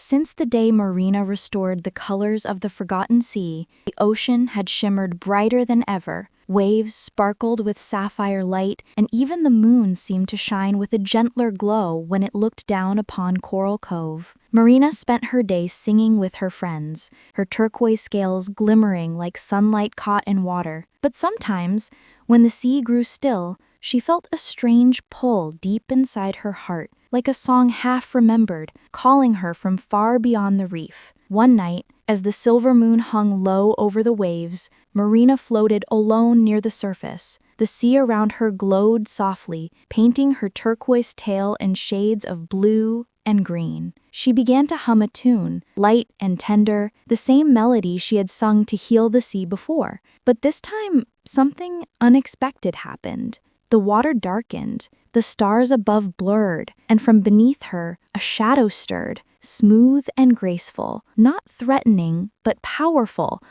Since the day Marina restored the colors of the forgotten sea, the ocean had shimmered brighter than ever. Waves sparkled with sapphire light, and even the moon seemed to shine with a gentler glow when it looked down upon Coral Cove. Marina spent her day singing with her friends, her turquoise scales glimmering like sunlight caught in water. But sometimes, when the sea grew still, she felt a strange pull deep inside her heart, like a song half remembered, calling her from far beyond the reef. One night, as the silver moon hung low over the waves, Marina floated alone near the surface. The sea around her glowed softly, painting her turquoise tail in shades of blue and green. She began to hum a tune, light and tender, the same melody she had sung to heal the sea before. But this time, something unexpected happened. The water darkened, the stars above blurred, and from beneath her, a shadow stirred, smooth and graceful, not threatening, but powerful,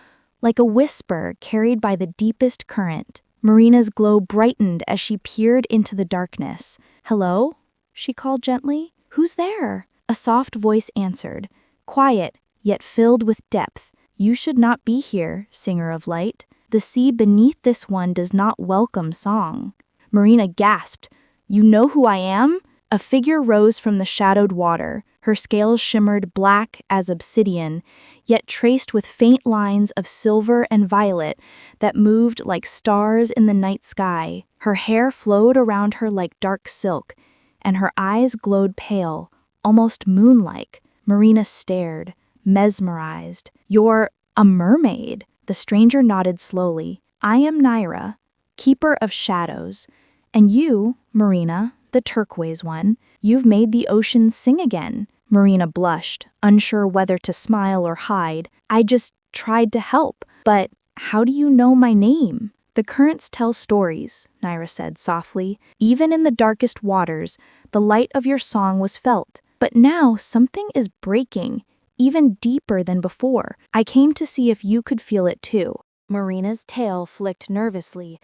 like a whisper carried by the deepest current. Marina's glow brightened as she peered into the darkness. "Hello?" she called gently. "Who's there?" A soft voice answered, quiet, yet filled with depth. "You should not be here, singer of light. The sea beneath this one does not welcome song." Marina gasped. "You know who I am?" A figure rose from the shadowed water. Her scales shimmered black as obsidian, yet traced with faint lines of silver and violet that moved like stars in the night sky. Her hair flowed around her like dark silk, and her eyes glowed pale, almost moon-like. Marina stared, mesmerized. "You're a mermaid." The stranger nodded slowly. "I am Naira, keeper of shadows. And you, Marina, the turquoise one, you've made the ocean sing again." Marina blushed, unsure whether to smile or hide. "I just tried to help. But how do you know my name?" "The currents tell stories," Naira said softly. "Even in the darkest waters, the light of your song was felt. But now something is breaking, even deeper than before. I came to see if you could feel it too." Marina's tail flicked nervously.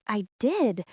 I did.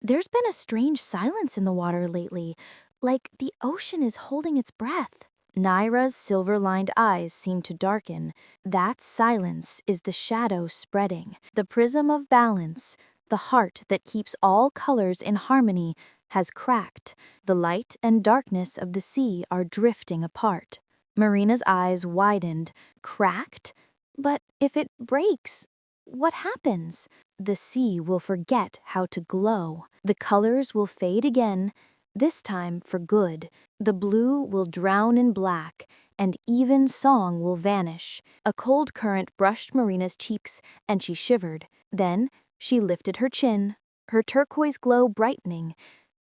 There's been a strange silence in the water lately, like the ocean is holding its breath." Naira's silver-lined eyes seemed to darken. "That silence is the shadow spreading. The prism of balance, the heart that keeps all colors in harmony, has cracked. The light and darkness of the sea are drifting apart." Marina's eyes widened. "Cracked? But if it breaks, what happens?" "The sea will forget how to glow. The colors will fade again, this time for good. The blue will drown in black, and even song will vanish." A cold current brushed Marina's cheeks, and she shivered. Then she lifted her chin, her turquoise glow brightening.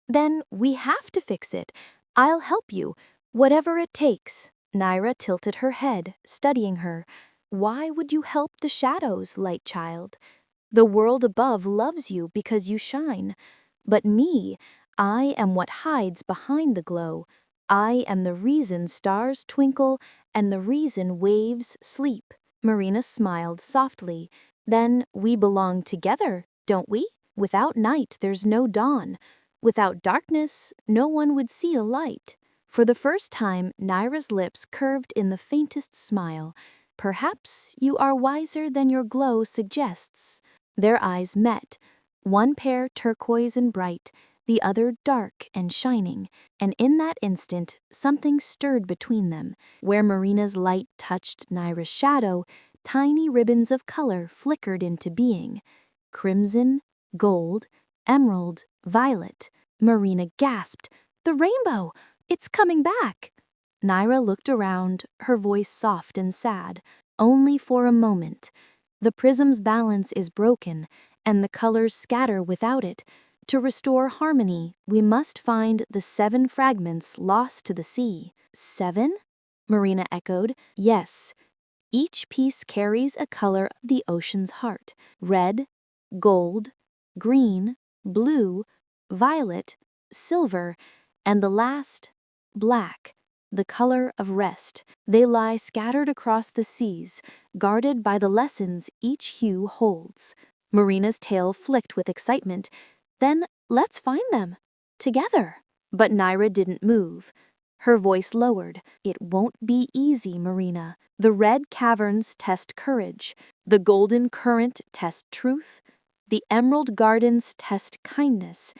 "Then we have to fix it. I'll help you, whatever it takes." Naira tilted her head, studying her. "Why would you help the shadows, light child? The world above loves you because you shine. But me, I am what hides behind the glow. I am the reason stars twinkle and the reason waves sleep." Marina smiled softly. "Then we belong together, don't we? Without night, there's no dawn. Without darkness, no one would see a light." For the first time, Naira's lips curved in the faintest smile. "Perhaps you are wiser than your glow suggests." Their eyes met, one pair turquoise and bright, the other dark and shining, and in that instant something stirred between them. Where Marina's light touched Naira's shadow, tiny ribbons of color flickered into being. Crimson, gold, emerald, violet. Marina gasped, "The rainbow! It's coming back!" Naira looked around, her voice soft and sad. "Only for a moment. The prism's balance is broken, and the colors scatter without it. To restore harmony, we must find the 7 fragments lost to the sea." "7?" Marina echoed. "Yes. Each piece carries a color of the ocean's heart. Red, gold, green, blue, violet, silver, and the last, black, the color of rest. They lie scattered across the seas, guarded by the lessons each hue holds." Marina's tail flicked with excitement. "Then let's find them. Together." But Naira didn't move. Her voice lowered. "It won't be easy, Marina. The red caverns test courage. The golden current tests truth. The emerald gardens test kindness.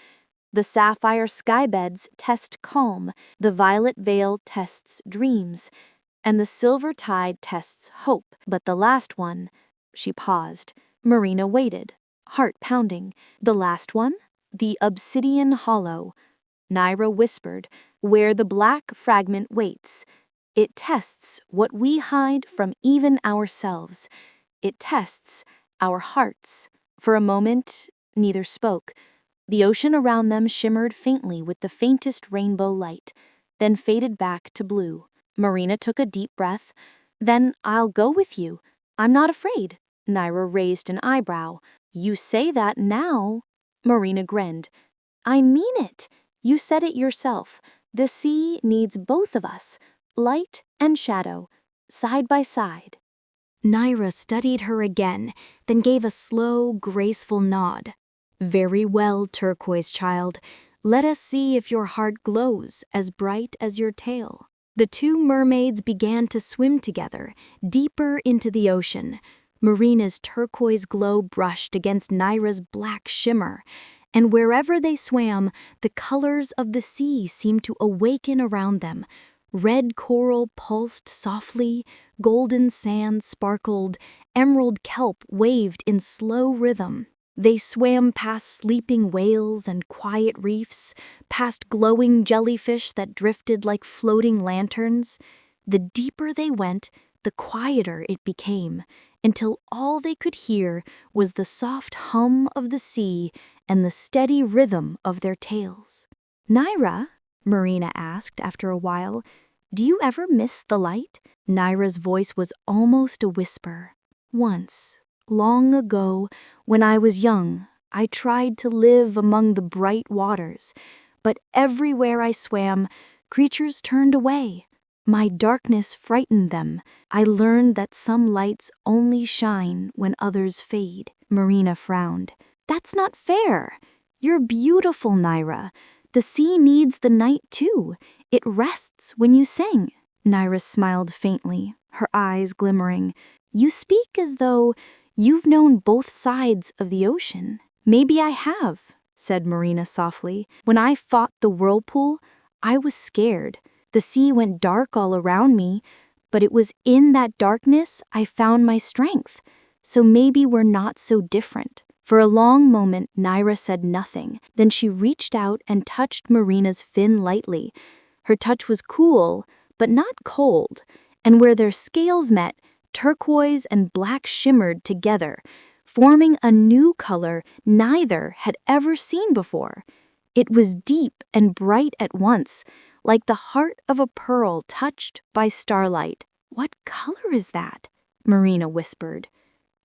The sapphire skybeds test calm. The violet veil tests dreams. And the silver tide tests hope. But the last one—" She paused. Marina waited, heart pounding. "The last one? The obsidian hollow." Naira whispered, "Where the black fragment waits. It tests what we hide from even ourselves. It tests our hearts." For a moment, neither spoke. The ocean around them shimmered faintly with the faintest rainbow light, then faded back to blue. Marina took a deep breath. "Then I'll go with you. I'm not afraid." Naira raised an eyebrow. "You say that now." Marina grinned. "I mean it. You said it yourself. The sea needs both of us, light and shadow, side by side." Naira studied her again, then gave a slow, graceful nod. "Very well, turquoise child. Let us see if your heart glows as bright as your tail." The two mermaids began to swim together, deeper into the ocean. Marina's turquoise glow brushed against Naira's black shimmer, and wherever they swam, the colors of the sea seemed to awaken around them. Red coral pulsed softly, golden sand sparkled, emerald kelp waved in slow rhythm. They swam past sleeping whales and quiet reefs, past glowing jellyfish that drifted like floating lanterns. The deeper they went, the quieter it became, until all they could hear was the soft hum of the sea and the steady rhythm of their tails. "Naira," Marina asked after a while, "do you ever miss the light?" Naira's voice was almost a whisper. "Once, long ago, when I was young, I tried to live among the bright waters, but everywhere I swam, creatures turned away. My darkness frightened them. I learned that some lights only shine when others fade." Marina frowned. "That's not fair. You're beautiful, Naira. The sea needs the night too. It rests when you sing." Naira smiled faintly, her eyes glimmering. "You speak as though you've known both sides of the ocean." "Maybe I have," said Marina softly. "When I fought the whirlpool, I was scared. The sea went dark all around me, but it was in that darkness I found my strength. So maybe we're not so different." For a long moment, Naira said nothing. Then she reached out and touched Marina's fin lightly. Her touch was cool, but not cold, and where their scales met, turquoise and black shimmered together, forming a new color neither had ever seen before. It was deep and bright at once, like the heart of a pearl touched by starlight. "What color is that?" Marina whispered.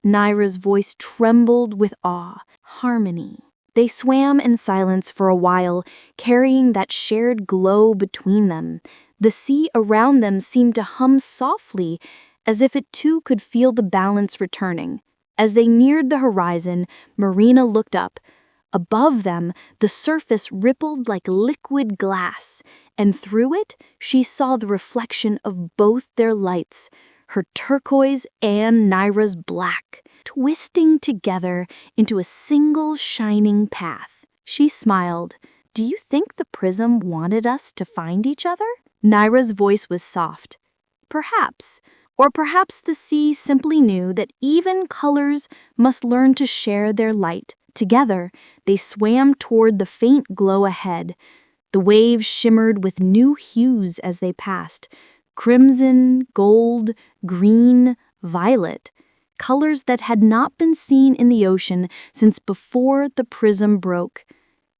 Naira's voice trembled with awe. "Harmony." They swam in silence for a while, carrying that shared glow between them. The sea around them seemed to hum softly, as if it too could feel the balance returning. As they neared the horizon, Marina looked up. Above them, the surface rippled like liquid glass, and through it, she saw the reflection of both their lights, her turquoise and Naira's black, twisting together into a single shining path. She smiled. "Do you think the prism wanted us to find each other?" Naira's voice was soft. "Perhaps. Or perhaps the sea simply knew that even colors must learn to share their light." Together, they swam toward the faint glow ahead. The waves shimmered with new hues as they passed. Crimson, gold, green, violet. Colors that had not been seen in the ocean since before the prism broke.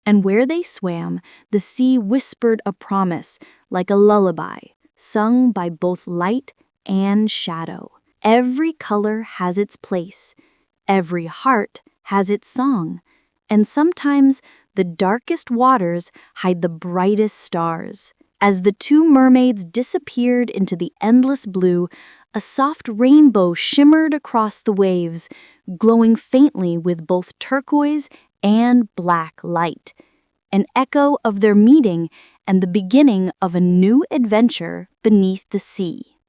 And where they swam, the sea whispered a promise, like a lullaby, sung by both light and shadow. Every color has its place. Every heart has its song, and sometimes the darkest waters hide the brightest stars. As the two mermaids disappeared into the endless blue, a soft rainbow shimmered across the waves, glowing faintly with both turquoise and black light. An echo of their meeting and the beginning of a new adventure beneath the sea.